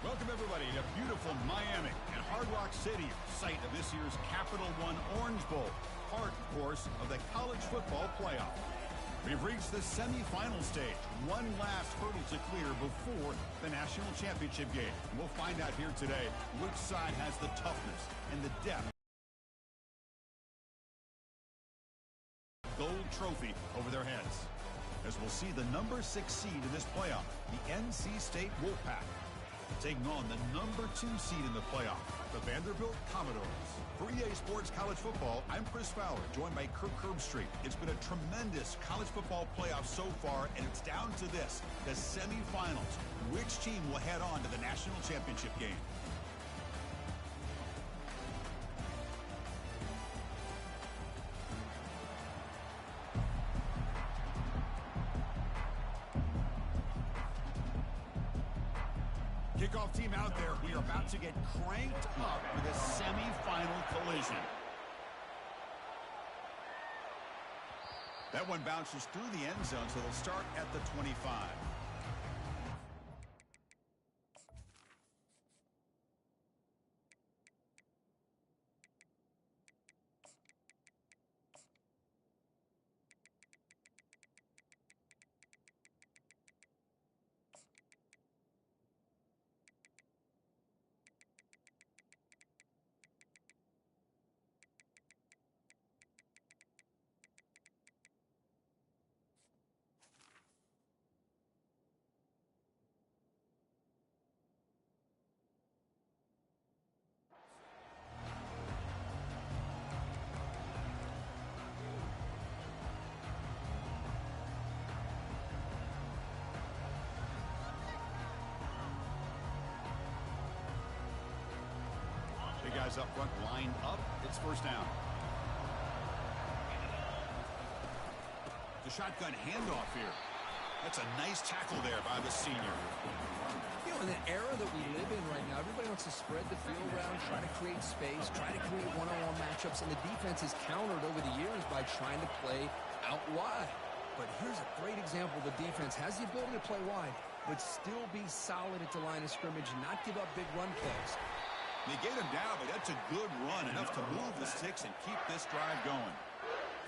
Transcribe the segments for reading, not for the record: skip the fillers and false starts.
Welcome, everybody, to beautiful Miami and Hard Rock City, site of this year's Capital One Orange Bowl, part, of course, of the college football playoff. We've reached the semifinal stage, one last hurdle to clear before the national championship game. And we'll find out here today which side has the toughness and the depth. Gold trophy over their heads, as we'll see the number 6 seed in this playoff, the NC State Wolfpack, taking on the number 2 seed in the playoff, the Vanderbilt Commodores. For EA Sports College Football, I'm Chris Fowler, joined by Kirk Herbstreit. It's been a tremendous college football playoff so far, and it's down to this, the semifinals. Which team will head on to the national championship game? Kickoff team out there. We are about to get cranked up for the semifinal collision. That one bounces through the end zone, so they'll start at the 25. Guys up front lined up. It's first down. The shotgun handoff here. That's a nice tackle there by the senior. You know, in the era that we live in right now, everybody wants to spread the field around, try to create space, try to create one-on-one matchups, and the defense has countered over the years by trying to play out wide. But here's a great example. The defense has the ability to play wide, but still be solid at the line of scrimmage and not give up big run plays. They get him down, but that's a good run, enough to move the sticks and keep this drive going.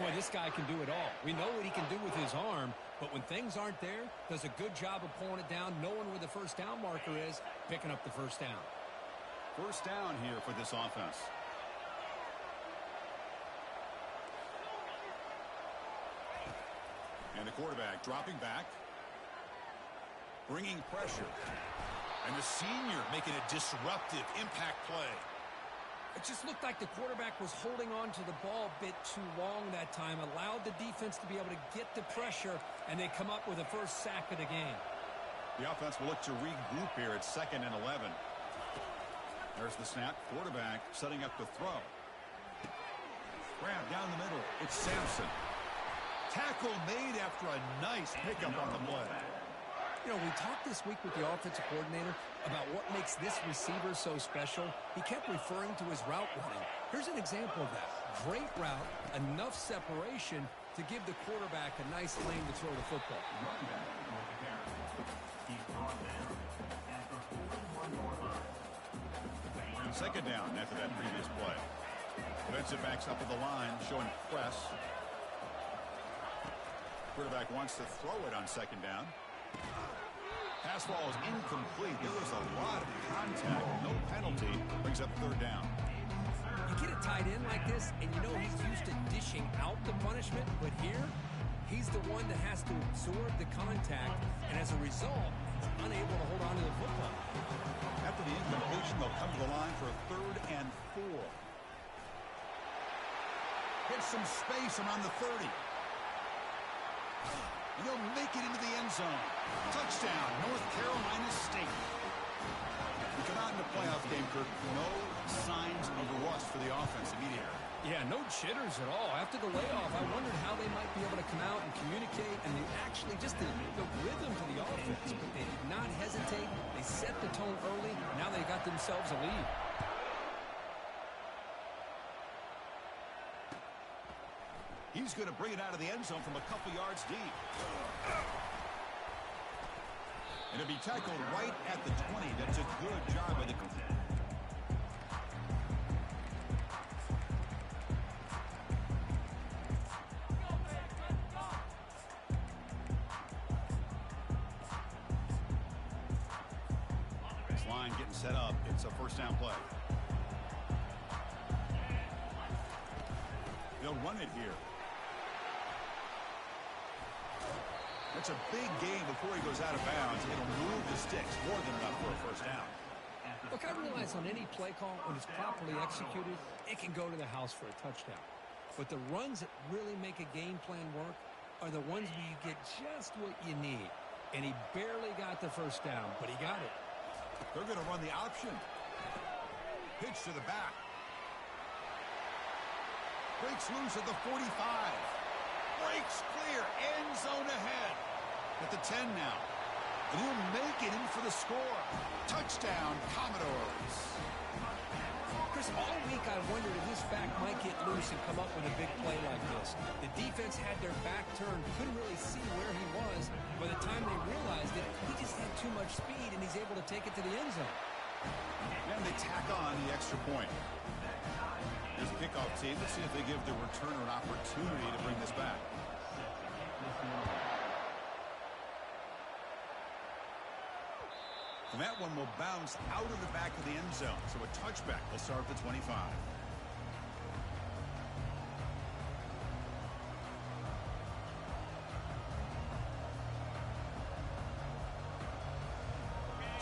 Boy, this guy can do it all. We know what he can do with his arm, but when things aren't there, does a good job of pulling it down, knowing where the first down marker is, picking up the first down. First down here for this offense. And the quarterback dropping back, bringing pressure. And the senior making a disruptive impact play. It just looked like the quarterback was holding on to the ball a bit too long that time, allowed the defense to be able to get the pressure, and they come up with a first sack of the game. The offense will look to regroup here at 2nd and 11. There's the snap. Quarterback setting up the throw. Grab down the middle. It's Sampson. Tackle made after a nice pickup on the play. You know, we talked this week with the offensive coordinator about what makes this receiver so special. He kept referring to his route running. Here's an example of that. Great route, enough separation to give the quarterback a nice lane to throw the football. Second down after that previous play. Defensive backs up at the line, showing press. Quarterback wants to throw it on second down. Pass ball is incomplete. There was a lot of contact. No penalty. Brings up third down. You get a tight end like this, and you know he's used to dishing out the punishment, but here, he's the one that has to absorb the contact, and as a result, he's unable to hold on to the football. After the incompletion, they'll come to the line for a 3rd and 4. Get some space around the 30. And they'll make it into the end zone. Touchdown, North Carolina State. We come out in the playoff game, Kirk. No signs of rust for the offense immediately. Yeah, no jitters at all. After the layoff, I wondered how they might be able to come out and communicate, and they actually just the rhythm to the offense. But they did not hesitate. They set the tone early. Now they got themselves a lead. He's going to bring it out of the end zone from a couple yards deep. And to be tackled right at the 20. That's a good job by the... This line getting set up. It's a first down play. They'll run it here. That's a big gain before he goes out of bounds. It'll move the sticks more than enough for a first down. Look, I realize on any play call, when it's properly executed, it can go to the house for a touchdown. But the runs that really make a game plan work are the ones where you get just what you need. And he barely got the first down, but he got it. They're going to run the option. Pitch to the back. Breaks loose at the 45. Breaks clear. End zone ahead. At the 10 now. And he'll make it in for the score. Touchdown, Commodores. Chris, all week I wondered if this back might get loose and come up with a big play like this. The defense had their back turned, couldn't really see where he was. By the time they realized it, he just had too much speed, and he's able to take it to the end zone. And they tack on the extra point. There's a kickoff team. Let's see if they give the returner an opportunity to bring this back. And that one will bounce out of the back of the end zone. So a touchback will start at the 25.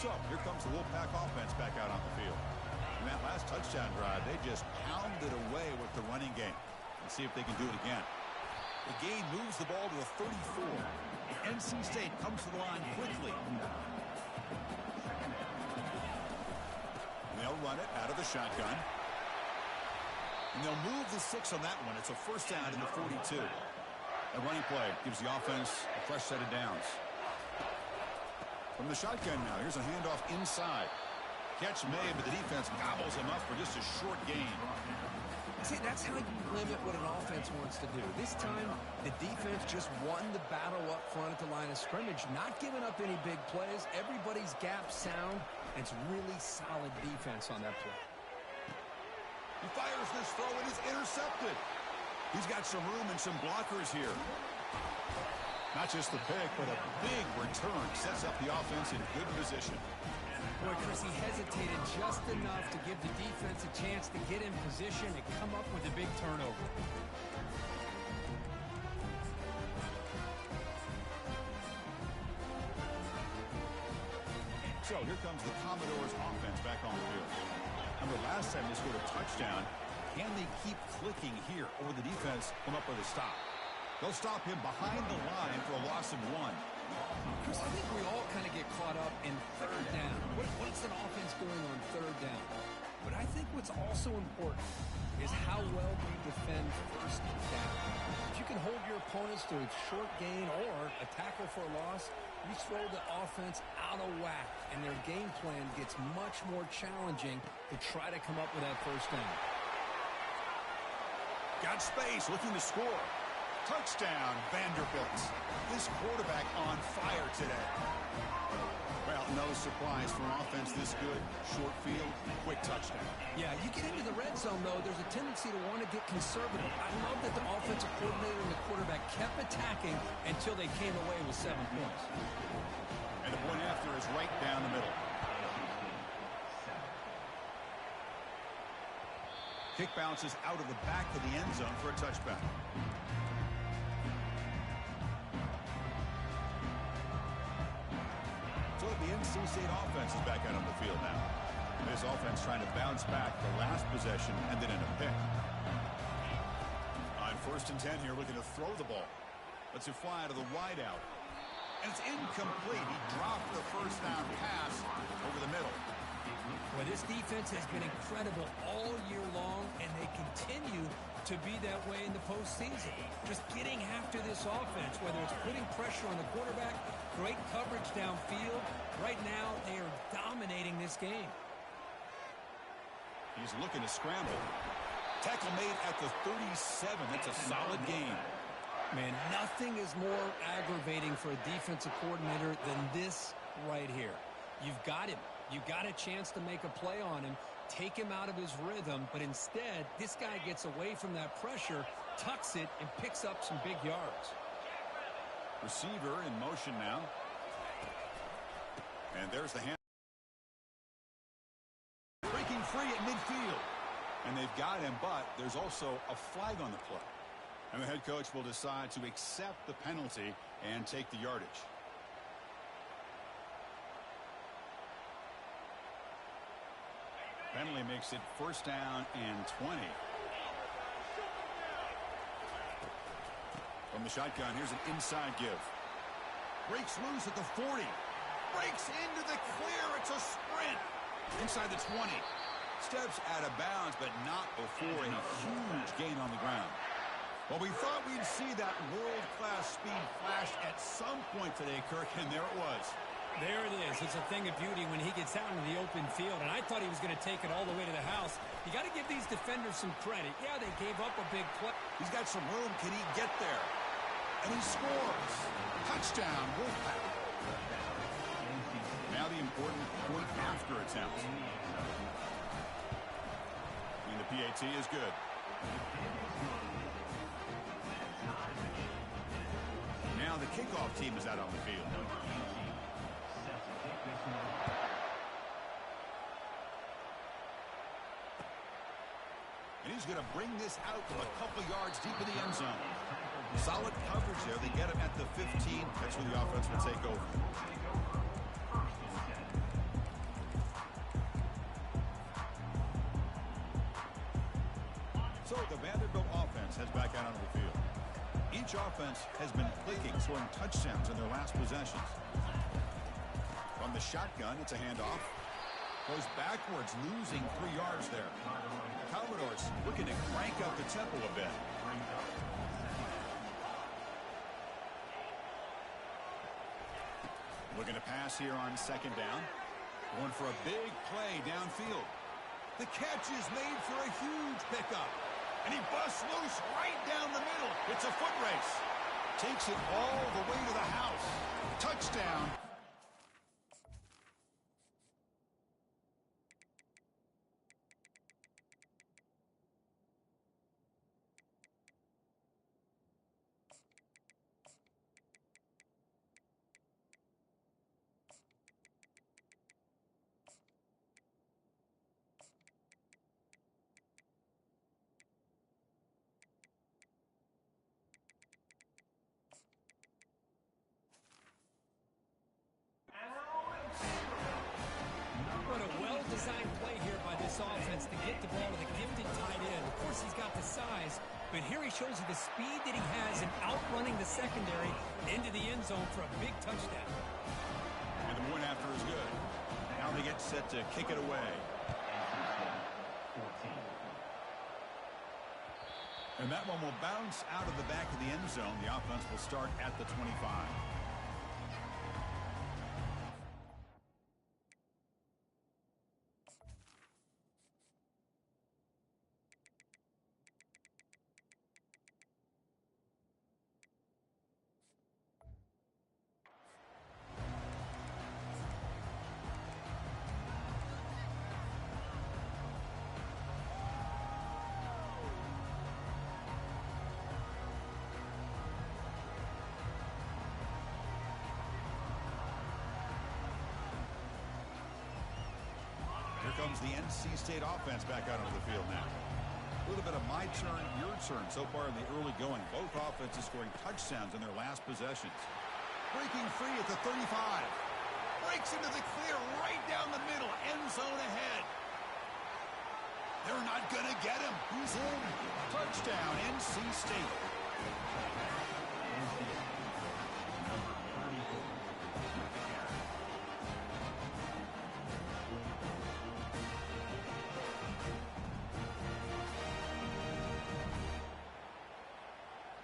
So here comes the Wolfpack offense back out on the field. In that last touchdown drive, they just pounded away with the running game. Let's see if they can do it again. The gain moves the ball to the 34. NC State comes to the line quickly. And they'll run it out of the shotgun. And they'll move the 6 on that one. It's a first down in the 42. A running play gives the offense a fresh set of downs. From the shotgun now, here's a handoff inside. Catch made, but the defense gobbles him up for just a short gain. See, that's how you limit what an offense wants to do. This time, the defense just won the battle up front at the line of scrimmage, not giving up any big plays. Everybody's gap sound, and it's really solid defense on that play. He fires this throw, and it's intercepted. He's got some room and some blockers here. Not just the pick, but a big return sets up the offense in good position. Boy, Chris, he hesitated just enough to give the defense a chance to get in position and come up with a big turnover. So here comes the Commodores offense back on the field. Remember last time they scored a touchdown. Can they keep clicking here, or will the defense come up with a stop? They'll stop him behind the line for a loss of 1. Chris, I think we all kind of get caught up in third down. What's an offense doing on third down? But I think what's also important is how well do you defend first down. If you can hold your opponents to a short gain or a tackle for a loss, you throw the offense out of whack, and their game plan gets much more challenging to try to come up with that first down. Got space, looking to score. Touchdown, Vanderbilt. This quarterback on fire today. Well, no surprise for an offense this good. Short field, quick touchdown. Yeah, you get into the red zone, though, there's a tendency to want to get conservative. I love that the offensive coordinator and the quarterback kept attacking until they came away with 7 points. And the point after is right down the middle. Kick bounces out of the back of the end zone for a touchback. So the NC State offense is back out on the field now. This offense trying to bounce back the last possession and then in a pick. On 1st and 10 here, looking to throw the ball. Lets it fly to the wideout. And it's incomplete. He dropped the first down pass over the middle. Well, this defense has been incredible all year long, and they continue to be that way in the postseason. Just getting after this offense, whether it's putting pressure on the quarterback, great coverage downfield. Right now, they are dominating this game. He's looking to scramble. Tackle made at the 37. That's a solid gain. Man, nothing is more aggravating for a defensive coordinator than this right here. You've got him. You've got a chance to make a play on him, take him out of his rhythm, but instead, this guy gets away from that pressure, tucks it, and picks up some big yards. Receiver in motion now. And there's the hand. Breaking free at midfield. And they've got him, but there's also a flag on the play. And the head coach will decide to accept the penalty and take the yardage. Penalty makes it first down and 20. From the shotgun, here's an inside give. Breaks loose at the 40. Breaks into the clear. It's a sprint. Inside the 20. Steps out of bounds, but not before a huge gain on the ground. Well, we thought we'd see that world-class speed flash at some point today, Kirk, and there it was. There it is. It's a thing of beauty when he gets out into the open field, and I thought he was going to take it all the way to the house. You got to give these defenders some credit. Yeah, they gave up a big play. He's got some room. Can he get there? And he scores. Touchdown, Wolfpack. Now the important point after attempt. And the PAT is good. Now the kickoff team is out on the field. And he's going to bring this out from a couple yards deep in the end zone. Solid coverage there. They get him at the 15. That's where the offense will take over. So the Vanderbilt offense heads back out onto the field. Each offense has been clicking, scoring touchdowns in their last possessions. From the shotgun, it's a handoff. Goes backwards, losing 3 yards there. Commodores looking to crank up the tempo a bit. Looking to pass here on second down. Going for a big play downfield. The catch is made for a huge pickup. And he busts loose right down the middle. It's a foot race. Takes it all the way to the house. Touchdown. What a well-designed play here by this offense to get the ball to the gifted tight end. Of course, he's got the size, but here he shows you the speed that he has in outrunning the secondary into the end zone for a big touchdown. And the point after is good. Now they get set to kick it away. And that one will bounce out of the back of the end zone. The offense will start at the 25. Here comes the NC State offense back out onto the field now. A little bit of my turn, your turn so far in the early going. Both offenses scoring touchdowns in their last possessions. Breaking free at the 35. Breaks into the clear right down the middle. End zone ahead. They're not going to get him. He's in. Touchdown, NC State.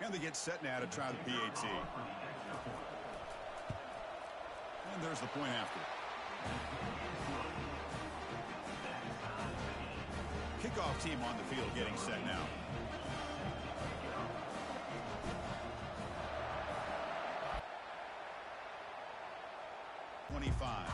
And they get set now to try the PAT. And there's the point after. Kickoff team on the field getting set now. 25.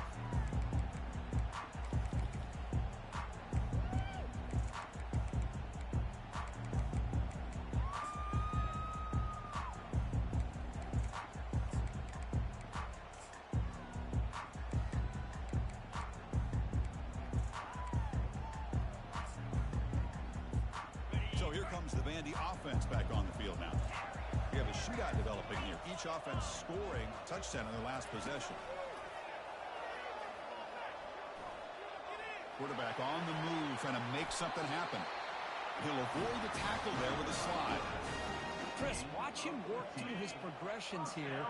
So here comes the Vandy offense back on the field now. We have a shootout developing here. Each offense scoring a touchdown in their last possession. Quarterback on the move, trying to make something happen. He'll avoid the tackle there with a slide. Chris, watch him work through his progressions here.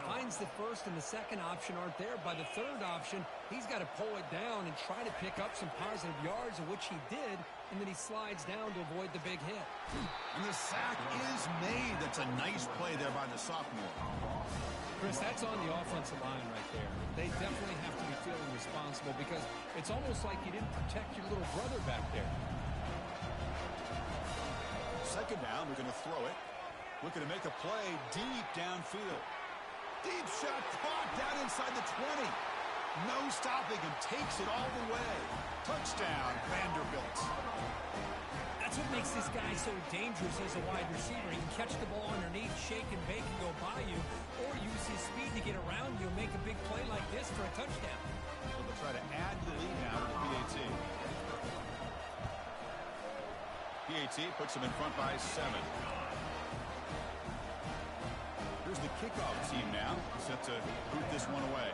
Finds the first and the second option aren't there. By the third option, he's got to pull it down and try to pick up some positive yards, of which he did, and then he slides down to avoid the big hit. And the sack is made. That's a nice play there by the sophomore. Chris, that's on the offensive line right there. They definitely have to be feeling responsible because it's almost like you didn't protect your little brother back there. Second down, we're going to throw it. Looking to make a play deep downfield. Deep shot caught down inside the 20. No stopping him. Takes it all the way. Touchdown, Vanderbilt. That's what makes this guy so dangerous as a wide receiver. He can catch the ball underneath, shake and bake and go by you, or use his speed to get around you and make a big play like this for a touchdown. So they'll try to add the lead now to the PAT. PAT puts them in front by 7. Here's the kickoff team now, set to boot this one away.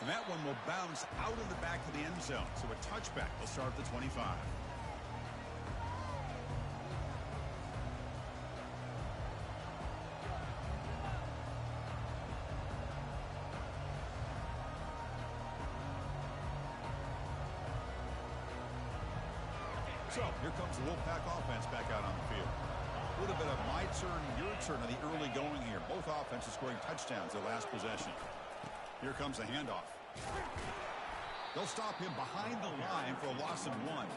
And that one will bounce out of the back of the end zone. So a touchback will start at the 25. So here comes the Wolfpack offense back out on the field. A little bit of my turn, your turn on the early going here. Both offenses scoring touchdowns their last possession. Here comes the handoff. They'll stop him behind the line for a loss of 1.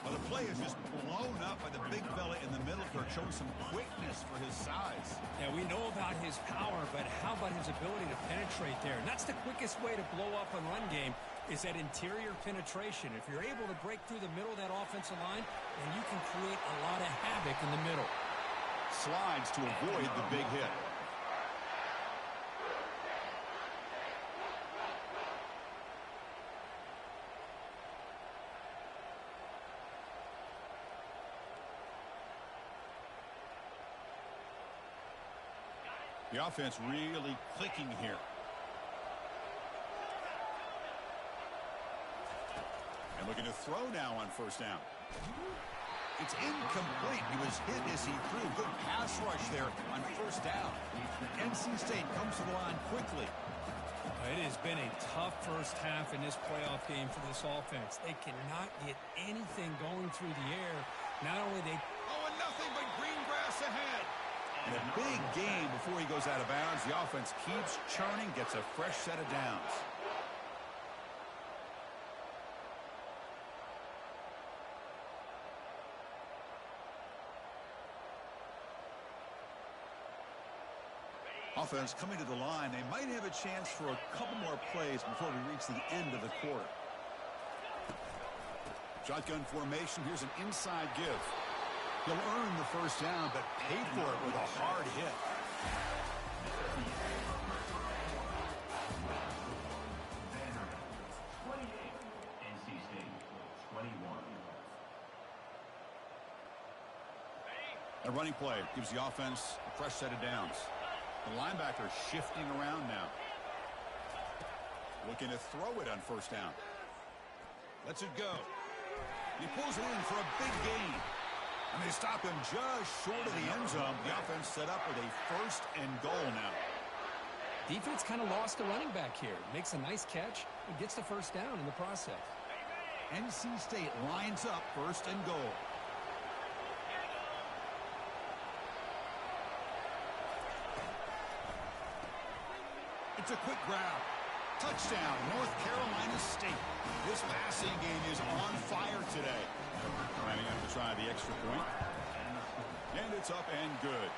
Well, the play is just blown up by the big fella in the middle for showing some quickness for his size. Yeah, we know about his power, but how about his ability to penetrate there? And that's the quickest way to blow up a run game is that interior penetration. If you're able to break through the middle of that offensive line, then you can create a lot of havoc in the middle. Slides to avoid the big hit. The offense really clicking here. And looking to throw now on first down. It's incomplete. He was hit as he threw. Good pass rush there on first down. NC State comes to the line quickly. It has been a tough first half in this playoff game for this offense. They cannot get anything going through the air. Not only they... Oh, and nothing but green grass ahead. And a big game before he goes out of bounds. The offense keeps churning, gets a fresh set of downs. Offense coming to the line. They might have a chance for a couple more plays before we reach the end of the quarter. Shotgun formation. Here's an inside give. He'll earn the first down, but pay for it with a hard hit. NC State 21. A running play gives the offense a fresh set of downs. The linebacker shifting around now. Looking to throw it on first down. Lets it go. He pulls it in for a big gain. And they stop him just short of the end zone. The offense set up with a first and goal now. Defense kind of lost the running back here. Makes a nice catch and gets the first down in the process. NC State lines up first and goal. It's a quick grab. Touchdown, North Carolina State. This passing game is on fire today. Lining up to try the extra point. And it's up and good.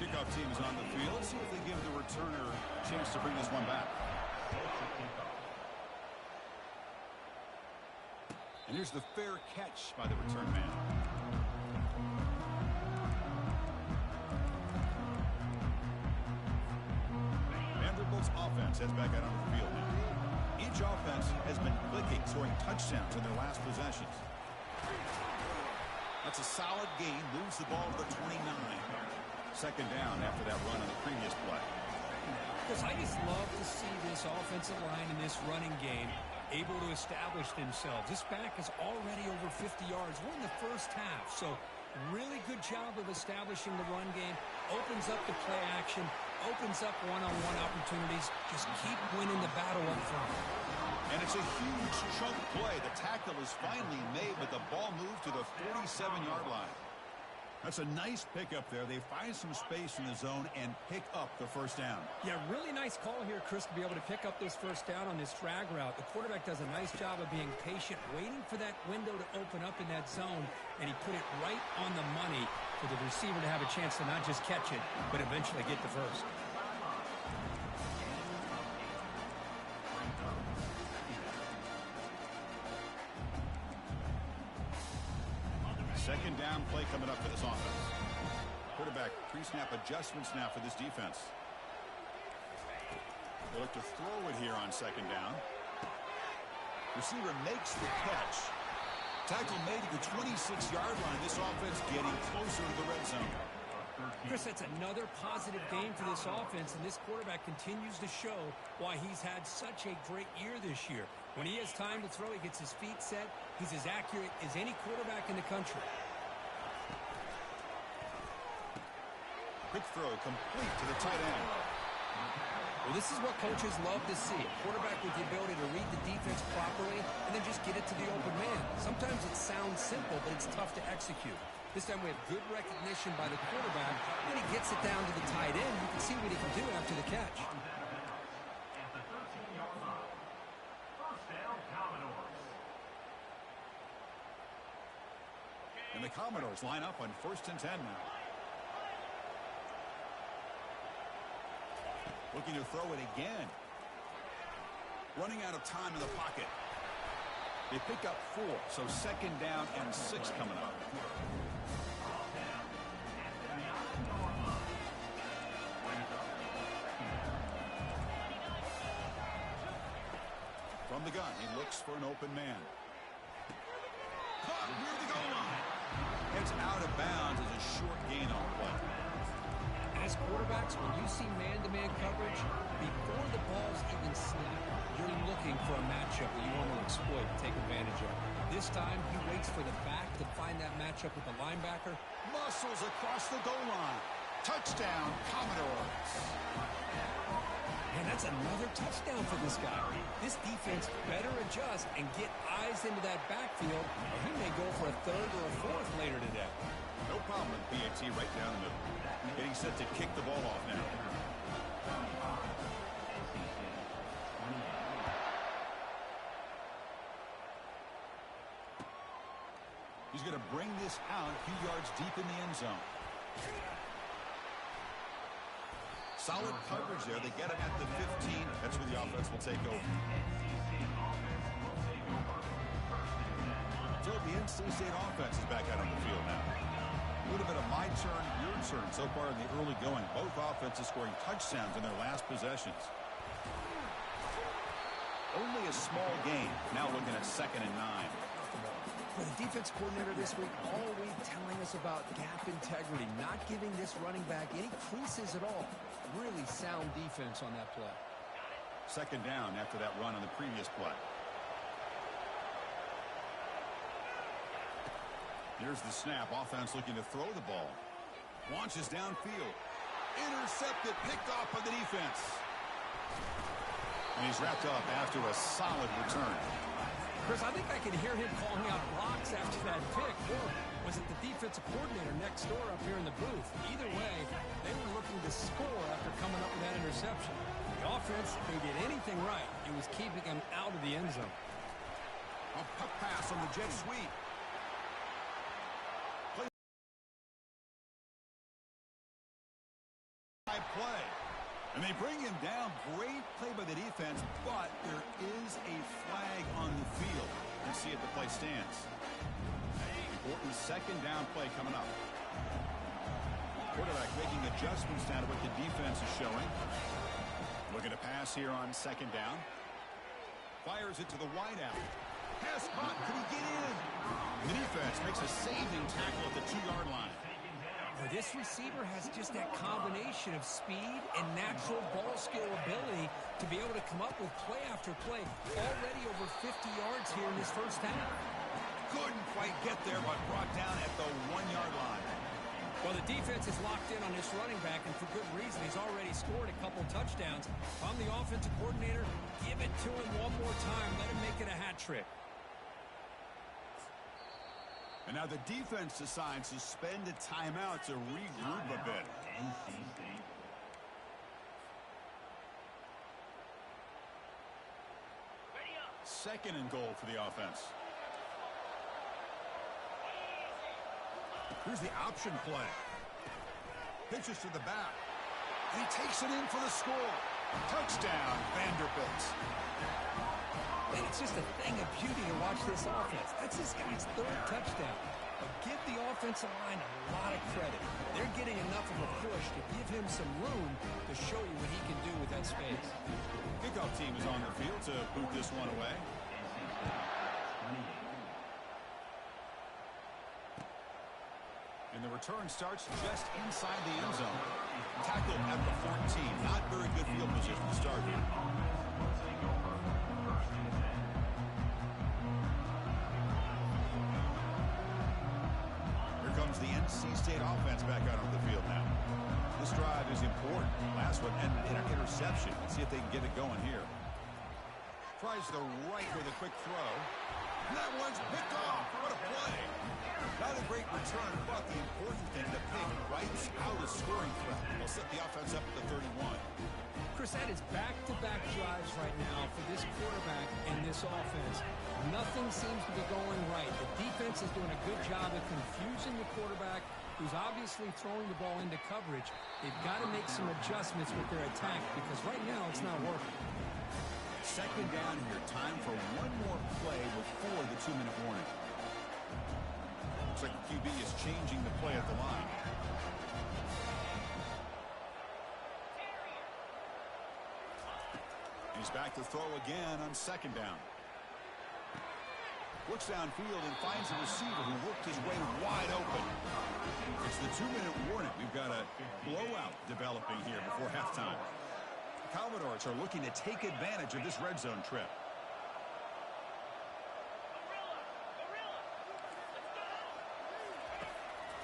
Kickoff team is on the field. Let's see if they give the returner a chance to bring this one back. And here's the fair catch by the return man. Vanderbilt's offense heads back out onto the field now. Each offense has been clicking, scoring touchdowns in their last possessions. That's a solid gain. Moves the ball to the 29. Second down after that run on the previous play. Because I just love to see this offensive line in this running game able to establish themselves. This back is already over 50 yards. We're in the first half, so really good job of establishing the run game. Opens up the play action, opens up one-on-one opportunities. Just keep winning the battle up front. And it's a huge chunk play. The tackle is finally made, but the ball moved to the 47-yard line. That's a nice pickup there. They find some space in the zone and pick up the first down. Yeah, really nice call here, Chris, to be able to pick up this first down on this drag route. The quarterback does a nice job of being patient, waiting for that window to open up in that zone, and he put it right on the money for the receiver to have a chance to not just catch it, but eventually get the first. Second down play coming up for this offense. Quarterback pre-snap adjustments now for this defense. They look to throw it here on second down. Receiver makes the catch. Tackle made at the 26-yard line. This offense getting closer to the red zone. Chris, that's another positive game for this offense, and this quarterback continues to show why he's had such a great year this year. When he has time to throw, he gets his feet set. He's as accurate as any quarterback in the country. Quick throw complete to the tight end. Well, this is what coaches love to see. A quarterback with the ability to read the defense properly and then just get it to the open man. Sometimes it sounds simple, but it's tough to execute. This time we have good recognition by the quarterback. When he gets it down to the tight end, you can see what he can do after the catch. And the Commodores line up on 1st and 10 now. Looking to throw it again. Running out of time in the pocket. They pick up 4, so second down and 6 coming up. From the gun, he looks for an open man. Caught near the goal line. It's out of bounds as a short gain on the play. As quarterbacks, when you see man-to-man coverage, before the ball's even snapped, you're looking for a matchup that you want to exploit and take advantage of. This time, he waits for the back to find that matchup with the linebacker. Muscles across the goal line. Touchdown, Commodores. And that's another touchdown for this guy. This defense better adjust and get eyes into that backfield, or he may go for a third or a fourth later today. No problem with PAT right down the middle. Getting set to kick the ball off now. He's going to bring this out a few yards deep in the end zone. Solid coverage there. They get him at the 15. That's where the offense will take over. So the NC State offense is back out on the field now. A little bit of my turn, your turn so far in the early going. Both offenses scoring touchdowns in their last possessions. Only a small game. Now looking at 2nd and 9. For the defense coordinator this week, all week telling us about gap integrity, not giving this running back any creases at all. Really sound defense on that play. Second down after that run on the previous play. Here's the snap. Offense looking to throw the ball. Launches downfield. Intercepted, picked off by the defense. And he's wrapped up after a solid return. Chris, I think I can hear him calling out blocks after that pick. Or was it the defensive coordinator next door up here in the booth? Either way, they were looking to score after coming up with that interception. The offense, if they did anything right, it was keeping them out of the end zone. A puck pass on the jet sweep. They bring him down. Great play by the defense, but there is a flag on the field. Let's see if the play stands. Important second down play coming up. Quarterback making adjustments now to what the defense is showing. Looking to pass here on second down. Fires it to the wideout. Pass caught. Can he get in? The defense makes a saving tackle at the 2-yard line. This receiver has just that combination of speed and natural ball skill ability to be able to come up with play after play. Already over 50 yards here in this first half. Couldn't quite get there, but brought down at the 1-yard line. Well, the defense is locked in on this running back, and for good reason. He's already scored a couple touchdowns. If I'm the offensive coordinator, give it to him one more time. Let him make it a hat trick. And now the defense decides to spend a timeout to regroup a bit. Second and goal for the offense. Here's the option play. Pitches to the back. And he takes it in for the score. Touchdown, Vanderbilt. And it's just a thing of beauty to watch this offense. That's this guy's third touchdown. But give the offensive line a lot of credit. They're getting enough of a push to give him some room to show you what he can do with that space. Kickoff team is on the field to boot this one away. And the return starts just inside the end zone. Tackled at the 14. Not very good field position to start here. Here comes the NC State offense back out on the field now. This drive is important. Last one ended in an interception. Let's see if they can get it going here. Tries the right with a quick throw. And that one's picked off. What a play. Not a great return, but the important thing, the pick writes out a scoring threat. Will set the offense up at the 31. Chris, that is back-to-back drives right now for this quarterback and this offense. Nothing seems to be going right. The defense is doing a good job of confusing the quarterback, who's obviously throwing the ball into coverage. They've got to make some adjustments with their attack because right now it's not working. Second down here. Time for one more play before the 2-minute warning. Looks like the QB is changing the play at the line. He's back to throw again on second down. Looks downfield and finds a receiver who worked his way wide open. It's the 2-minute warning. We've got a blowout developing here before halftime. The Commodores are looking to take advantage of this red zone trip.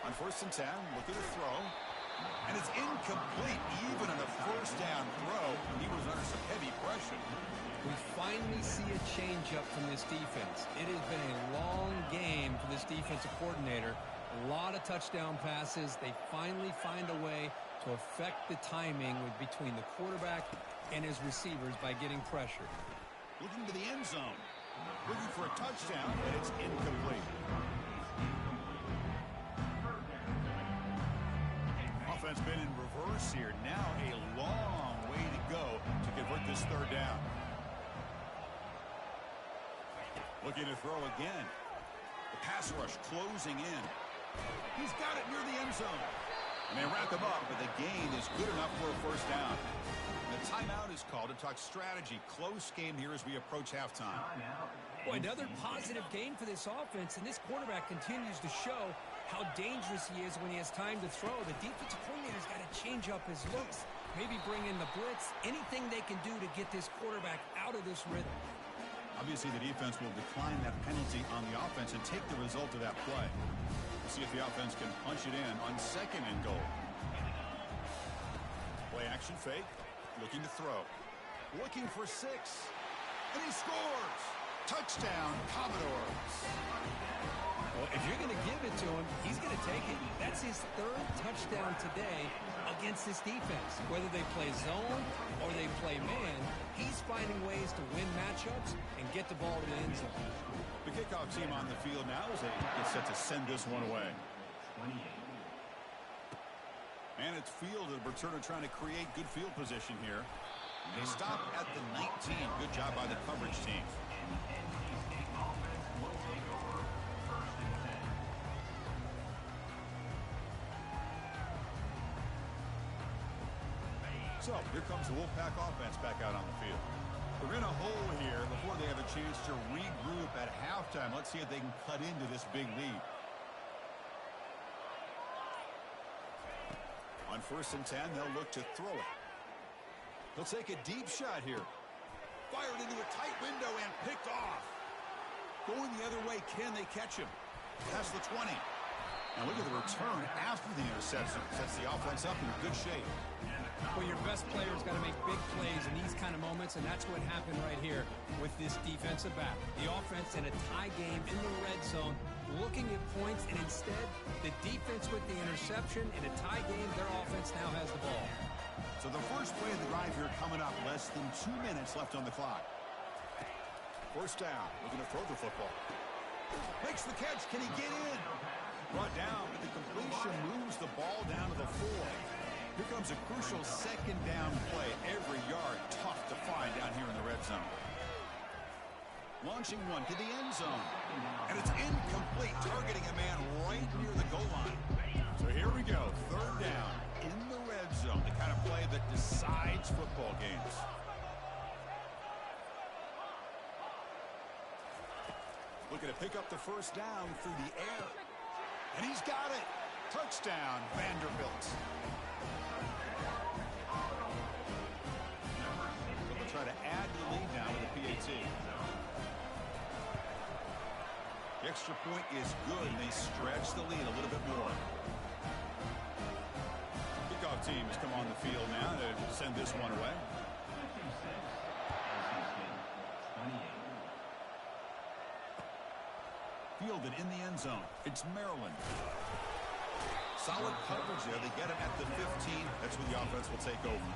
On 1st and 10, looking to throw. And it's incomplete, even on a first down throw. He was under some heavy pressure. We finally see a change-up from this defense. It has been a long game for this defensive coordinator. A lot of touchdown passes. They finally find a way to affect the timing between the quarterback and his receivers by getting pressure. Looking to the end zone. Looking for a touchdown, and it's incomplete. Offense been in reverse here. Now a long way to go to convert this third down. Looking to throw again. The pass rush closing in. He's got it near the end zone. And they wrap him up, but the gain is good enough for a first down. And the timeout is called to talk strategy. Close game here as we approach halftime. Boy, another positive game for this offense, and this quarterback continues to show how dangerous he is when he has time to throw. The defensive coordinator's got to change up his looks, maybe bring in the blitz, anything they can do to get this quarterback out of this rhythm. Obviously, the defense will decline that penalty on the offense and take the result of that play. We'll see if the offense can punch it in on second and goal. Play action fake, looking to throw. Looking for 6, and he scores! Touchdown, Commodores! Well, if you're going to give it to him, he's going to take it. That's his third touchdown today against this defense. Whether they play zone or they play man, he's finding ways to win matchups and get the ball to the end zone. The kickoff team on the field now is set to send this one away. And it's fielded. Returner trying to create good field position here. They stop at the 19. Good job by the coverage team. So here comes the Wolfpack offense back out on the field. They're in a hole here before they have a chance to regroup at halftime. Let's see if they can cut into this big lead. On 1st and 10, they'll look to throw it. They'll take a deep shot here. Fired into a tight window and picked off. Going the other way, can they catch him? Past the 20. And look at the return after the interception. Sets the offense up in good shape. Well, your best player's got to make big plays in these kind of moments, and that's what happened right here with this defensive back. The offense in a tie game in the red zone, looking at points, and instead, the defense with the interception. In a tie game, their offense now has the ball. So the first play of the drive here coming up. Less than 2 minutes left on the clock. First down. Looking to throw the football. Makes the catch. Can he get in? Brought down, but the completion moves the ball down to the 4. Here comes a crucial second down play. Every yard tough to find down here in the red zone. Launching one to the end zone. And it's incomplete, targeting a man right near the goal line. So here we go. 3rd down in the red zone. The kind of play that decides football games. Looking to pick up the first down through the air. And he's got it. Touchdown, Vanderbilt. They'll try to add the lead now with a PAT. The extra point is good, and they stretch the lead a little bit more. Kickoff team has come on the field now to send this one away. Fielded in the end zone. It's Maryland. Solid coverage there. They get him at the 15. That's where the offense will take over.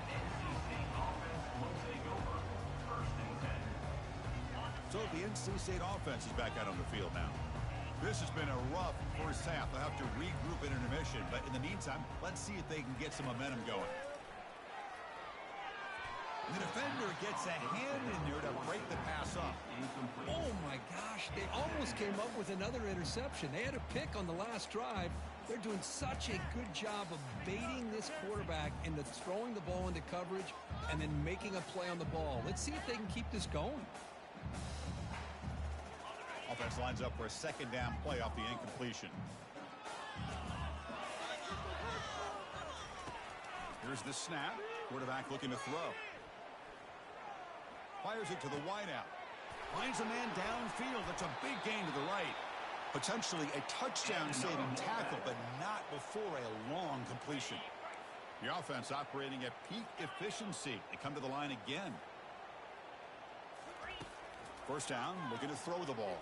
So the NC State offense is back out on the field now. This has been a rough first half. They'll have to regroup in intermission. But in the meantime, let's see if they can get some momentum going. The defender gets a hand in there to break the pass up. Oh, my gosh. They almost came up with another interception. They had a pick on the last drive. They're doing such a good job of baiting this quarterback into throwing the ball into coverage and then making a play on the ball. Let's see if they can keep this going. Offense lines up for a second down play off the incompletion. Here's the snap. Quarterback looking to throw. Fires it to the wideout. Finds a man downfield. That's a big gain to the right. Potentially a touchdown-saving tackle, but not before a long completion. The offense operating at peak efficiency. They come to the line again. First down, looking to throw the ball.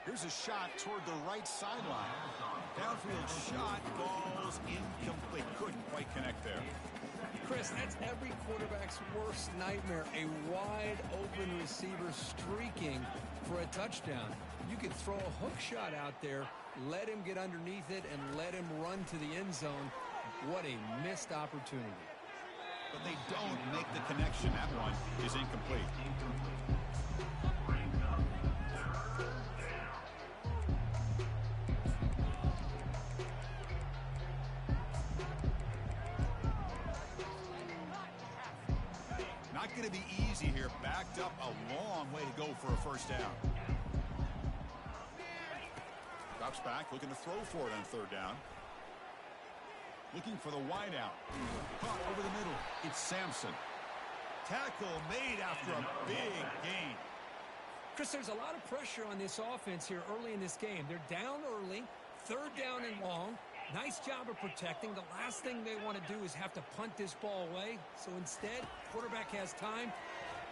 Here's a shot toward the right sideline. Downfield shot, ball's incomplete. Couldn't quite connect there. Chris, that's every quarterback's worst nightmare. A wide open receiver streaking for a touchdown. You could throw a hook shot out there, let him get underneath it, and let him run to the end zone. What a missed opportunity. But they don't make the connection. That one is incomplete. Not going to be easy here. Backed up a long way to go for a first down. Drops back, looking to throw for it on 3rd down. Looking for the wideout. Caught over the middle. It's Sampson. Tackle made after a big gain. Chris, there's a lot of pressure on this offense here early in this game. They're down early, 3rd down and long. Nice job of protecting. The last thing they want to do is have to punt this ball away. So instead, quarterback has time.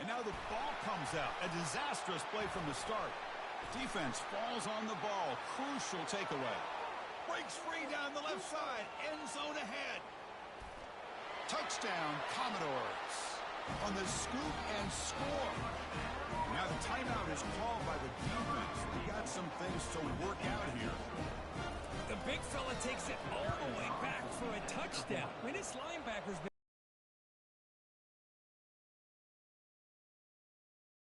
And now the ball comes out. A disastrous play from the start. Defense falls on the ball. Crucial takeaway. Breaks free down the left side. End zone ahead. Touchdown, Commodores. On the scoop and score. Now the timeout is called by the defense. We got some things to work out here. The big fella takes it all the way back for a touchdown. I mean, this linebacker's been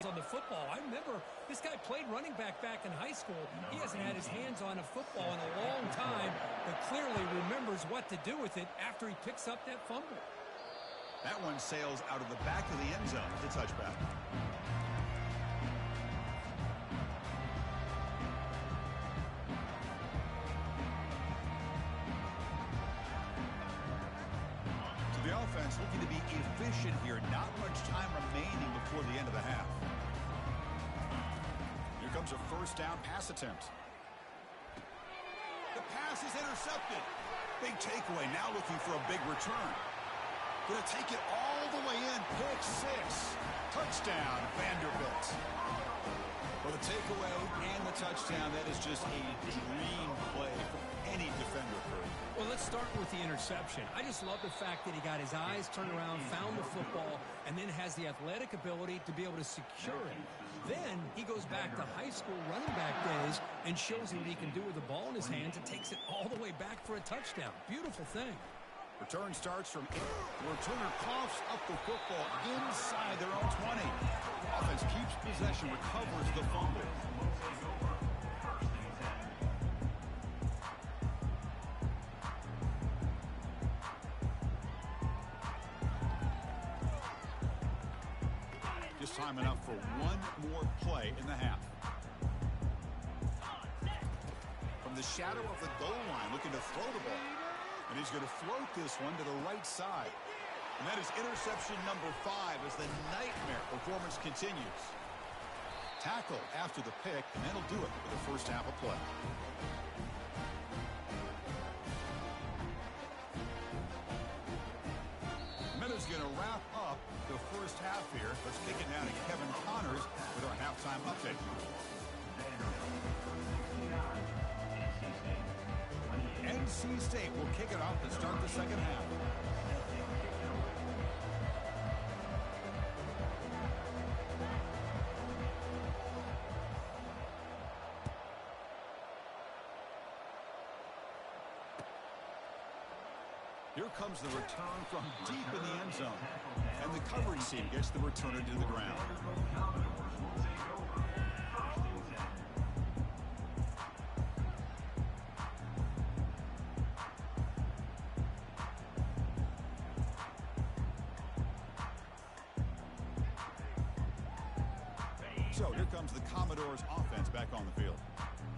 on the football. I remember this guy played running back in high school. He hasn't had his hands on a football in a long time, but clearly remembers what to do with it after he picks up that fumble. That one sails out of the back of the end zone. It's a touchback. So the offense looking to be efficient here. Not much time remaining before the end of the half. Here comes a first down pass attempt. The pass is intercepted. Big takeaway. Now looking for a big return. Going to take it all the way in. Pick six. Touchdown, Vanderbilt. Well, the takeaway and the touchdown, that is just a dream play for any defender, Kurt. Well, let's start with the interception. I just love the fact that he got his eyes turned around, found the football, and then has the athletic ability to be able to secure it. Then he goes back to high school running back days and shows him what he can do with the ball in his hands and takes it all the way back for a touchdown. Beautiful thing. Return starts from 8. The returner coughs up the football inside their own 20. Offense keeps possession, recovers the fumble. Just time enough for one more play in the half. From the shadow of the goal line, looking to throw the ball. And he's going to float this one to the right side. And that is interception number 5 as the nightmare performance continues. Tackle after the pick, and that'll do it for the first half of play. Meta's going to wrap up the first half here. Let's kick it now to Kevin Connors with our halftime update. NC State will kick it off to start the second half. Here comes the return from deep in the end zone. And the coverage team gets the returner to the ground. So here comes the Commodores offense back on the field.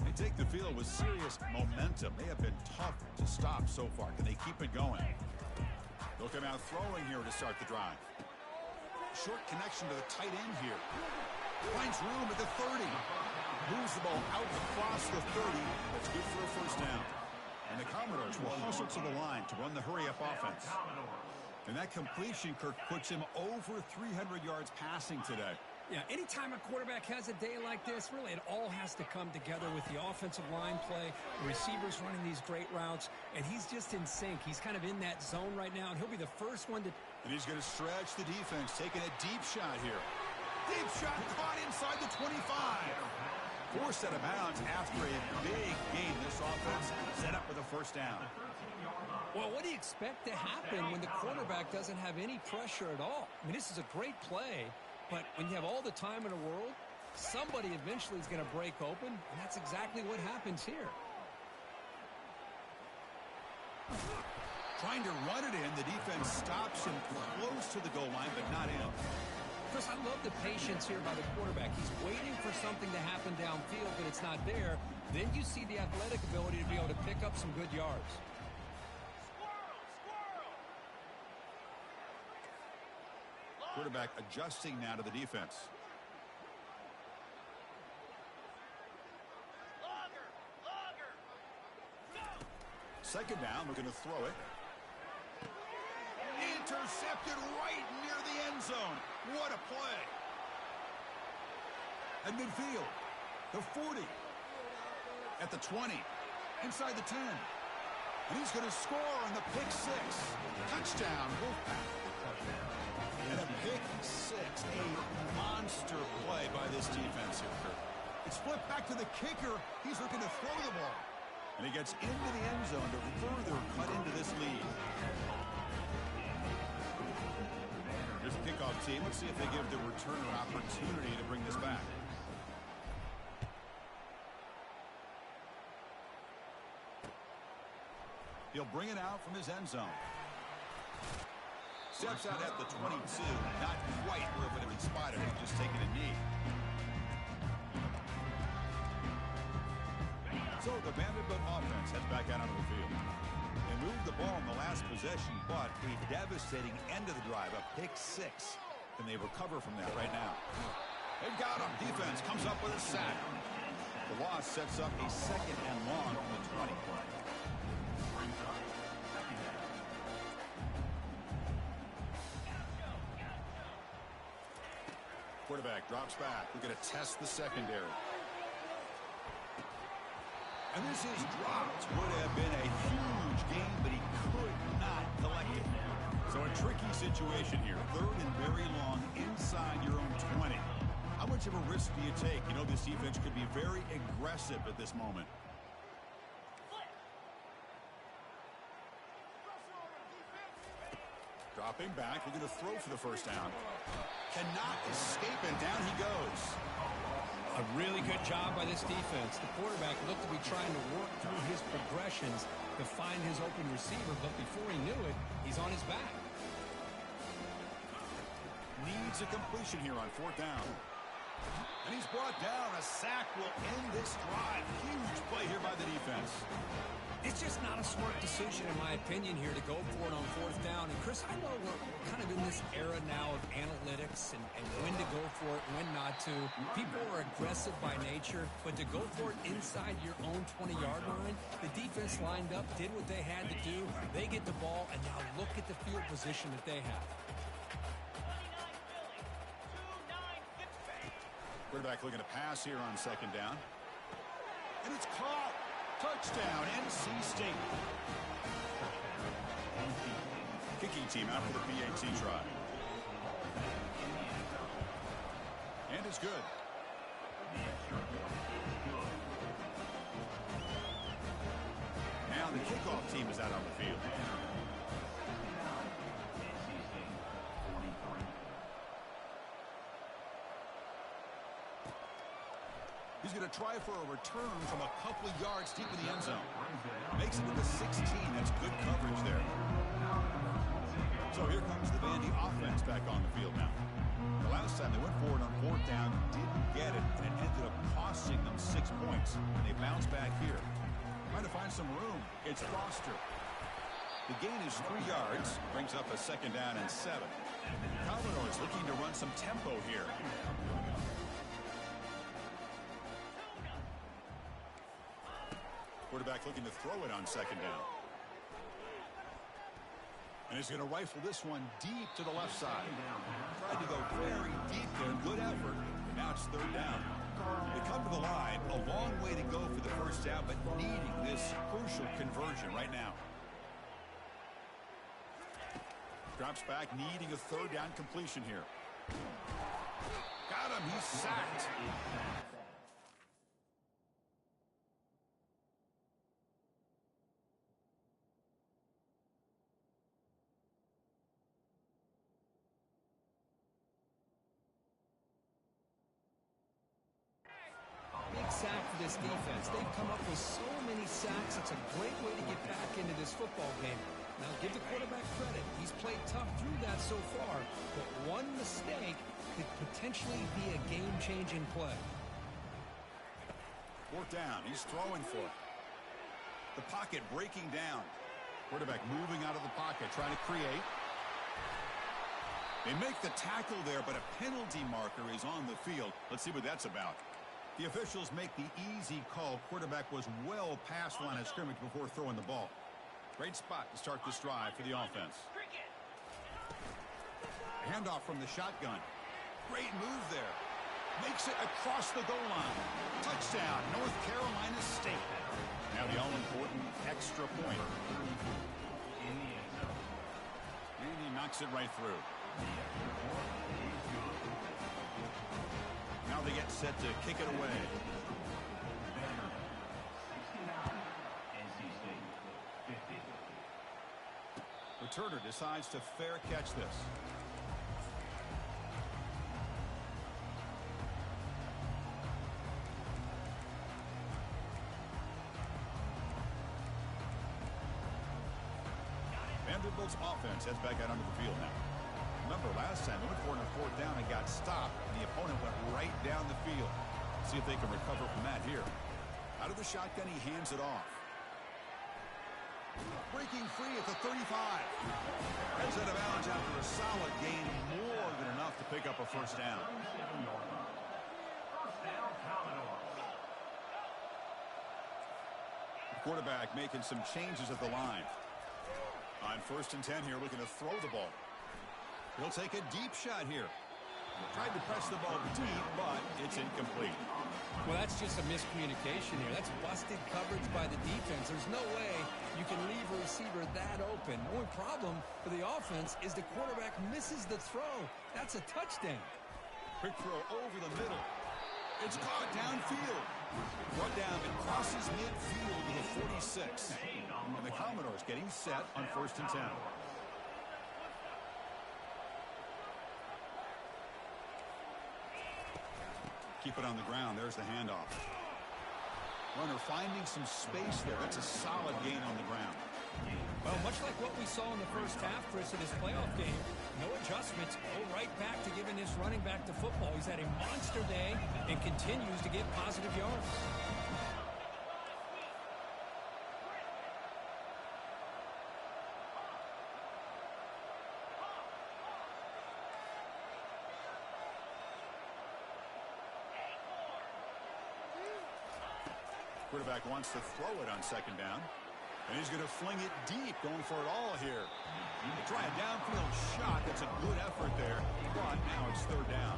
They take the field with serious momentum. They have been tough to stop so far. Can they keep it going? They'll come out throwing here to start the drive. Short connection to the tight end here. Finds room at the 30. Moves the ball out across the 30. That's good for a first down. And the Commodores will hustle to the line to run the hurry-up offense. And that completion, Kirk, puts him over 300 yards passing today. Yeah, anytime a quarterback has a day like this, really it all has to come together with the offensive line play, the receivers running these great routes, and he's just in sync. He's kind of in that zone right now, and he'll be the first one to... And he's going to stretch the defense, taking a deep shot here. Deep shot caught inside the 25. Forced out of bounds after a big gain. This offense set up with a first down. Well, what do you expect to happen when the quarterback doesn't have any pressure at all? I mean, this is a great play. But when you have all the time in the world, somebody eventually is going to break open, and that's exactly what happens here. Trying to run it in, the defense stops him close to the goal line, but not in. Chris, I love the patience here by the quarterback. He's waiting for something to happen downfield, but it's not there. Then you see the athletic ability to be able to pick up some good yards. Quarterback adjusting now to the defense. Second down, looking to throw it. Intercepted right near the end zone. What a play. At midfield, the 40. At the 20. Inside the 10. And he's going to score on the pick six. Touchdown, Wolfpack. And a pick six, a monster play by this defense here, Kirk. It's flipped back to the kicker. He's looking to throw the ball. And he gets into the end zone to further cut into this lead. Here's the kickoff team. Let's see if they give the returner opportunity to bring this back. He'll bring it out from his end zone. Steps out at the 22. Not quite where it would have been spotted. He's just taking a knee. So the Vanderbilt offense heads back out onto the field. They moved the ball in the last possession, but a devastating end of the drive, a pick six. Can they recover from that right now? They've got him. Defense comes up with a sack. The loss sets up a 2nd and long from the 20. Quarterback drops back. We're going to test the secondary. And this is dropped. Would have been a huge game, but he could not collect it. So a tricky situation here. 3rd and very long inside your own 20. How much of a risk do you take? You know this defense could be very aggressive at this moment. Dropping back, we're going to throw for the first down. Cannot escape, and down he goes. A really good job by this defense. The quarterback looked to be trying to work through his progressions to find his open receiver, but before he knew it, he's on his back. Needs a completion here on 4th down. And he's brought down. A sack will end this drive. Huge play here by the defense. It's just not a smart decision, in my opinion, here to go for it on 4th down. And, Chris, I know we're kind of in this era now of analytics and when to go for it, when not to. People are aggressive by nature, but to go for it inside your own 20-yard line, the defense lined up, did what they had to do. They get the ball, and now look at the field position that they have. Quarterback looking to pass here on 2nd down. And it's caught. Touchdown, NC State. Kicking team out for the PAT try. And it's good. Now the kickoff team is out on the field. He's going to try for a return from a couple of yards deep in the end zone. Makes it to the 16. That's good coverage there. So here comes the Vandy offense back on the field now. The last time they went for it on 4th down, didn't get it, and it ended up costing them 6 points. And they bounce back here. Trying to find some room. It's Foster. The gain is 3 yards. Brings up a 2nd down and 7. Commodores looking to run some tempo here. Quarterback looking to throw it on 2nd down. And he's going to rifle this one deep to the left side. Tried to go very deep there. Good effort. Now it's 3rd down. They come to the line. A long way to go for the first down, but needing this crucial conversion right now. Drops back, needing a 3rd down completion here. Got him. He's sacked. Sack for this defense. They've come up with so many sacks. It's a great way to get back into this football game. Now, give the quarterback credit. He's played tough through that so far, but one mistake could potentially be a game-changing play. 4th down. He's throwing for it. The pocket breaking down. Quarterback moving out of the pocket, trying to create. They make the tackle there, but a penalty marker is on the field. Let's see what that's about. The officials make the easy call. Quarterback was well past line of scrimmage before throwing the ball. Great spot to start this drive for the offense. Handoff from the shotgun. Great move there. Makes it across the goal line. Touchdown, North Carolina State. Now the all-important extra point. And he knocks it right through. Now they get set to kick it away. Turner decides to fair catch this. Vanderbilt's offense heads back out onto the field now. Remember, last time they went for it on 4th down and got stopped, and the opponent went right down the field. See if they can recover from that here. Out of the shotgun, he hands it off. Breaking free at the 35. Heads out of bounds after a solid gain, more than enough to pick up a first down. The quarterback making some changes at the line. On 1st and 10 here, looking to throw the ball. He'll take a deep shot here. Tried to press the ball deep, but it's incomplete. Well, that's just a miscommunication here. That's busted coverage by the defense. There's no way you can leave a receiver that open. The only problem for the offense is the quarterback misses the throw. That's a touchdown. Quick throw over the middle. It's caught downfield. Brought down and crosses midfield to the 46. And the Commodores getting set on 1st and 10. Keep it on the ground. There's the handoff. Runner finding some space there. That's a solid gain on the ground. Well, much like what we saw in the first half, Chris, of this playoff game, no adjustments. Go right back to giving this running back to football. He's had a monster day and continues to get positive yards. Quarterback wants to throw it on 2nd down. And he's going to fling it deep, going for it all here. They try a downfield shot. That's a good effort there. But now it's 3rd down.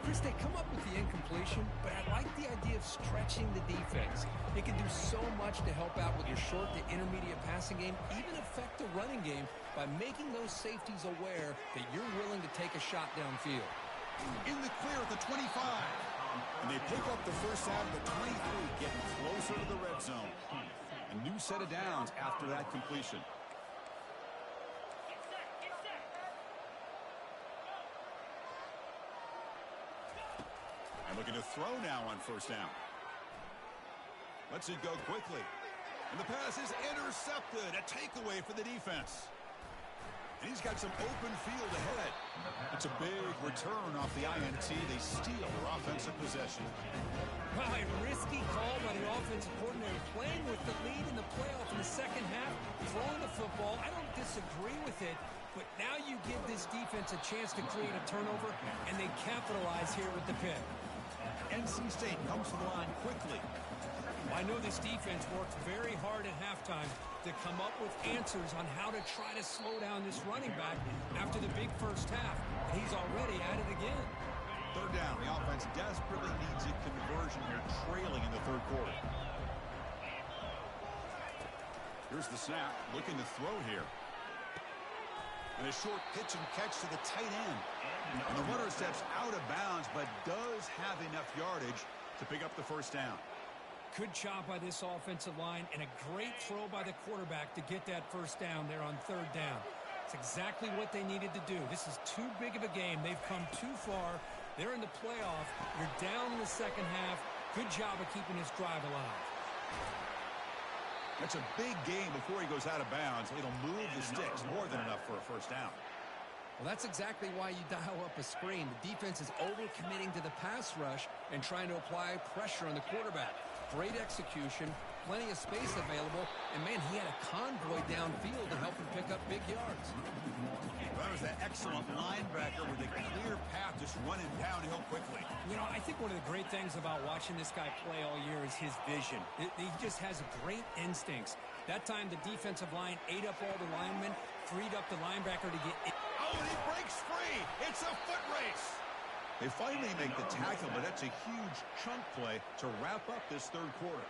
Chris, they come up with the incompletion, but I like the idea of stretching the defense. It can do so much to help out with your short to intermediate passing game, even affect the running game by making those safeties aware that you're willing to take a shot downfield. In the clear at the 25. And they pick up the first half of the 23, getting closer to the red zone. A new set of downs after that completion. And looking to throw now on 1st down. Lets it go quickly. And the pass is intercepted. A takeaway for the defense. And he's got some open field ahead. It's a big return off the INT. They steal their offensive possession. Wow, a risky call by the offensive coordinator, playing with the lead in the playoff in the second half, throwing the football. I don't disagree with it, but now you give this defense a chance to create a turnover, and they capitalize here with the pick. NC State comes to the line quickly. I know this defense worked very hard at halftime to come up with answers on how to try to slow down this running back after the big first half. And he's already at it again. 3rd down. The offense desperately needs a conversion here, trailing in the 3rd quarter. Here's the snap, looking to throw here. And a short pitch and catch to the tight end. And the runner steps out of bounds, but does have enough yardage to pick up the first down. Good job by this offensive line and a great throw by the quarterback to get that first down there on 3rd down. It's exactly what they needed to do. This is too big of a game. They've come too far. They're in the playoff. You're down in the second half. Good job of keeping this drive alive. That's a big game before he goes out of bounds. It'll move the sticks, more than enough for a first down. Well, that's exactly why you dial up a screen. The defense is overcommitting to the pass rush and trying to apply pressure on the quarterback. Great execution, plenty of space available, and, man, he had a convoy downfield to help him pick up big yards. That was an excellent linebacker with a clear path, just running downhill quickly. You know, I think one of the great things about watching this guy play all year is his vision. He just has great instincts. That time, the defensive line ate up all the linemen, freed up the linebacker to get in. Oh, and he breaks free. It's a foot race. They finally make the tackle, but that's a huge chunk play to wrap up this 3rd quarter.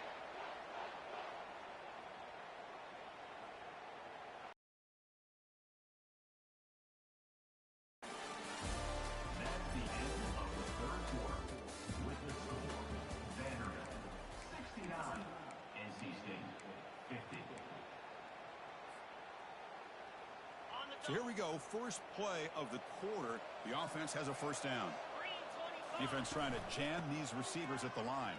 That's the end of the 3rd quarter. With the score, Vanderbilt 69, NC State 50. So here we go. First play of the quarter. The offense has a first down. Defense trying to jam these receivers at the line.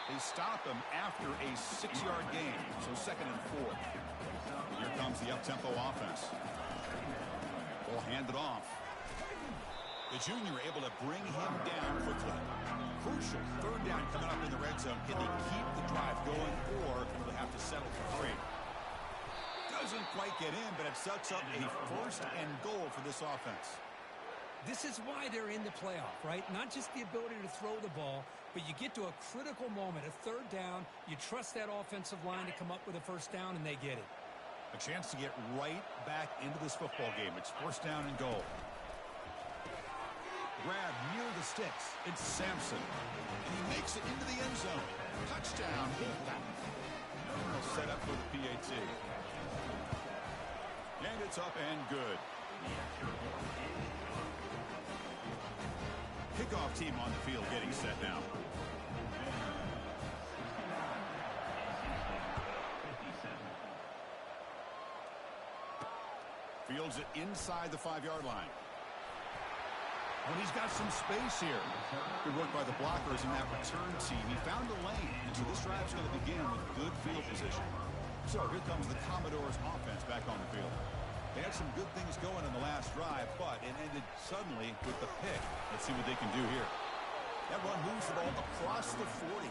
They stop him after a 6-yard gain. So 2nd and 4. Here comes the up-tempo offense. Ball handed off. The junior able to bring him down quickly. Crucial 3rd down coming up in the red zone. Can they keep the drive going, or will they have to settle for 3? Doesn't quite get in, but it sets up a 1st and goal for this offense. This is why they're in the playoff, right? Not just the ability to throw the ball, but you get to a critical moment, a 3rd down. You trust that offensive line to come up with a 1st down, and they get it. A chance to get right back into this football game. It's 1st down and goal. Grab near the sticks. It's Sampson. And he makes it into the end zone. Touchdown. Set up for the PAT. And it's up and good. Kickoff team on the field getting set now. Fields it inside the 5-yard line. Oh, and he's got some space here. Good work by the blockers in that return team. He found a lane, and so this drive's going to begin with good field position. So here comes the Commodores offense back on the field. They had some good things going in the last drive, but it ended suddenly with the pick. Let's see what they can do here. That run moves the ball across the 40.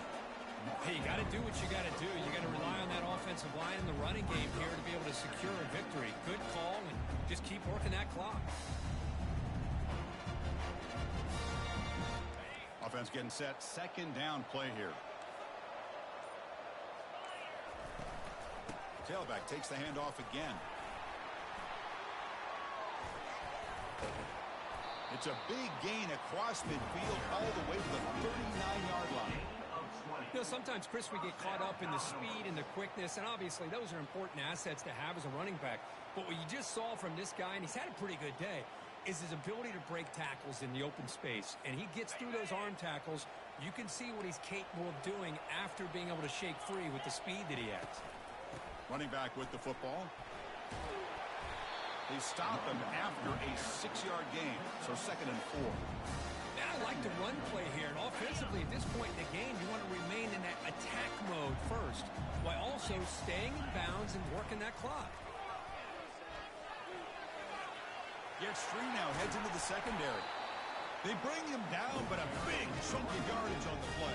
Hey, you got to do what you got to do. You got to rely on that offensive line in the running game here to be able to secure a victory. Good call, and just keep working that clock. Offense getting set. 2nd down play here. Tailback takes the handoff again. It's a big gain across midfield all the way to the 39-yard line. You know, sometimes, Chris, we get caught up in the speed and the quickness, and obviously those are important assets to have as a running back. But what you just saw from this guy, and he's had a pretty good day, is his ability to break tackles in the open space. And he gets through those arm tackles. You can see what he's capable of doing after being able to shake free with the speed that he has. Running back with the football. They stop him after a 6-yard gain, so 2nd and 4. Now, I like the run play here. And offensively, at this point in the game, you want to remain in that attack mode first, while also staying in bounds and working that clock. Gets free now, heads into the secondary. They bring him down, but a big chunk of yardage on the play.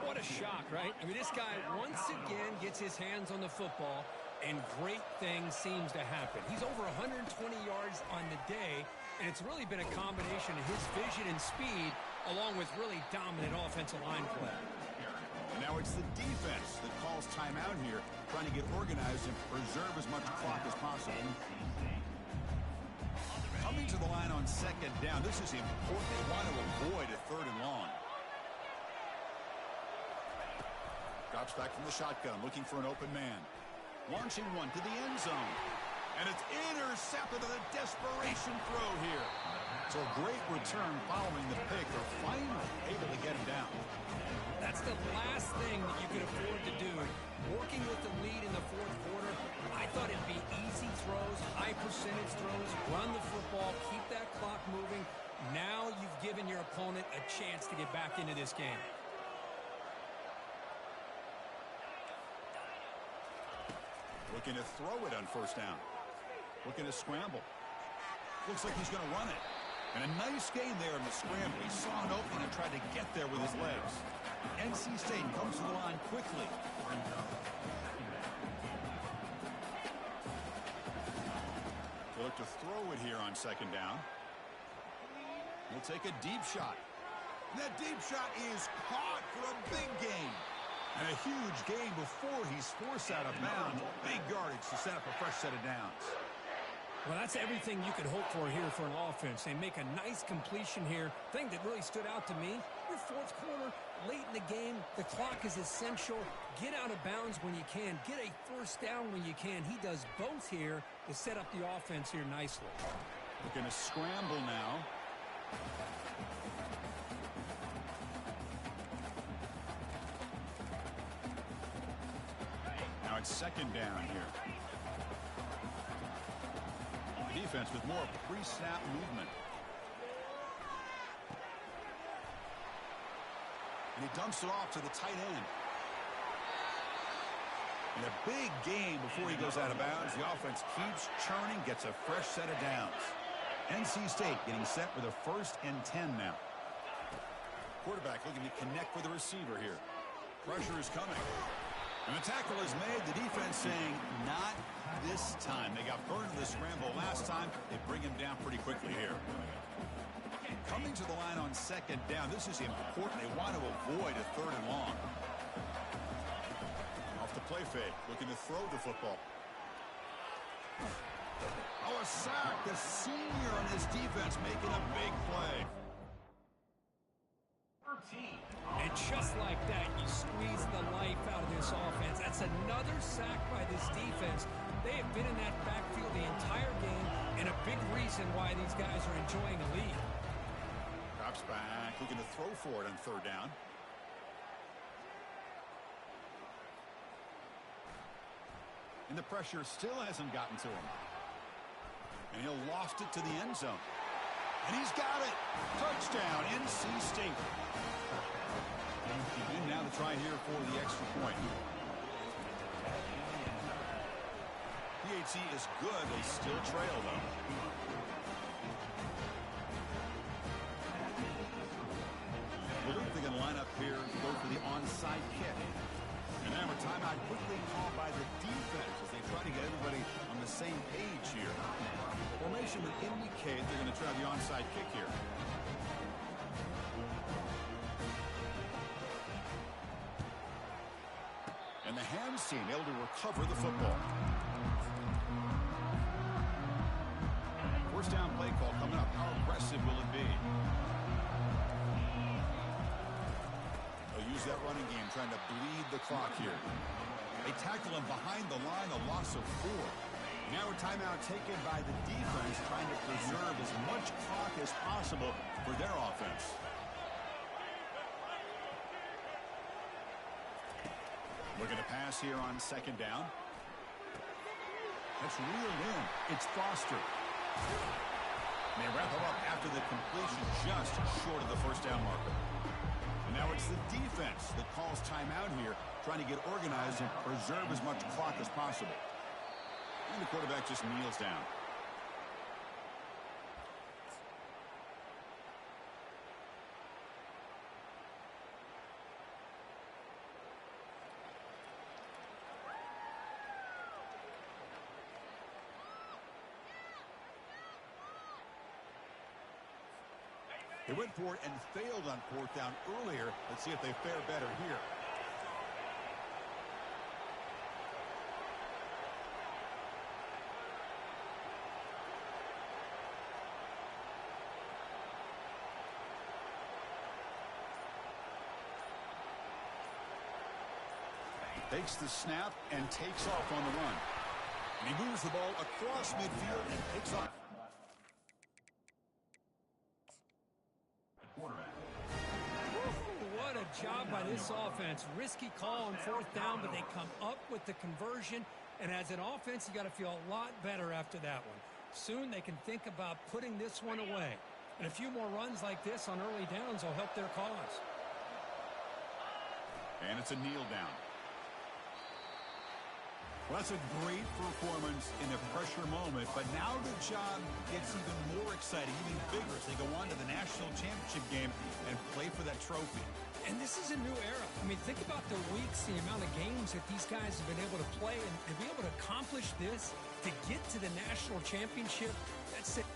What a shock, right? I mean, this guy once again gets his hands on the football, and great things seems to happen. He's over 120 yards on the day, and it's really been a combination of his vision and speed, along with really dominant offensive line play. And now it's the defense that calls timeout here, trying to get organized and preserve as much clock as possible. Coming to the line on 2nd down. This is important. They want to avoid a 3rd and long. Drops back from the shotgun, looking for an open man. Launching one to the end zone. And it's intercepted to the desperation throw here. So a great return following the pick. They're finally able to get him down. That's the last thing that you could afford to do. Working with the lead in the 4th quarter, I thought it'd be easy throws, high percentage throws, run the football, keep that clock moving. Now you've given your opponent a chance to get back into this game. Looking to throw it on 1st down. Looking to scramble. Looks like he's going to run it. And a nice gain there in the scramble. He saw an opening and tried to get there with his legs. NC State comes to the line quickly. They look to throw it here on 2nd down. He'll take a deep shot. And that deep shot is caught for a big gain. And a huge gain before he's forced out of bounds. Big yardage to set up a fresh set of downs. Well, that's everything you could hope for here for an offense. They make a nice completion here. Thing that really stood out to me, your 4th quarter, late in the game, the clock is essential. Get out of bounds when you can. Get a 1st down when you can. He does both here to set up the offense here nicely. Looking to scramble now. Now it's 2nd down here. Defense with more pre-snap movement. And he dumps it off to the tight end. And a big gain before he goes out of bounds. The offense keeps churning, gets a fresh set of downs. NC State getting set with a 1st and 10 now. Quarterback looking to connect with the receiver here. Pressure is coming. And the tackle is made. The defense saying, not this time. They got burned in the scramble last time. They bring him down pretty quickly here. Coming to the line on 2nd down. This is important. They want to avoid a 3rd and long. Off the play fake. Looking to throw the football. Oh, a sack. The senior on his defense making a big play. And just like that, you squeeze the life out of this offense. That's another sack by this defense. They have been in that backfield the entire game, and a big reason why these guys are enjoying a lead. Drops back, looking to throw for it on 3rd down. And the pressure still hasn't gotten to him. And he'll loft it to the end zone. And he's got it. Touchdown, NC State. And now to try here for the extra point. PHC is good. They still trail, though. Believe they can line up here and go for the onside kick. And now a timeout quickly called by the defense as they try to get everybody on the same page here. Formation would indicate they're going to try the onside kick here. And the hands team able to recover the football. 1st down play call coming up. How aggressive will it be? They'll use that running game, trying to bleed the clock here. They tackle him behind the line, a loss of 4. Now a timeout taken by the defense, trying to preserve as much clock as possible for their offense. Looking to pass here on 2nd down. That's reeled in. It's Foster. And they wrap him up after the completion just short of the 1st down marker. And now it's the defense that calls timeout here, trying to get organized and preserve as much clock as possible. And the quarterback just kneels down. They went for it and failed on 4th down earlier. Let's see if they fare better here. Takes the snap and takes off on the run. And he moves the ball across midfield and takes off. What a job by this offense. Risky call on 4th down, but they come up with the conversion. And as an offense, you got to feel a lot better after that one. Soon they can think about putting this one away. And a few more runs like this on early downs will help their cause. And it's a kneel down. Well, that's a great performance in a pressure moment, but now the job gets even more exciting, even bigger as they go on to the national championship game and play for that trophy. And this is a new era. I mean, think about the weeks, the amount of games that these guys have been able to play, and to be able to accomplish this, to get to the national championship, that's it.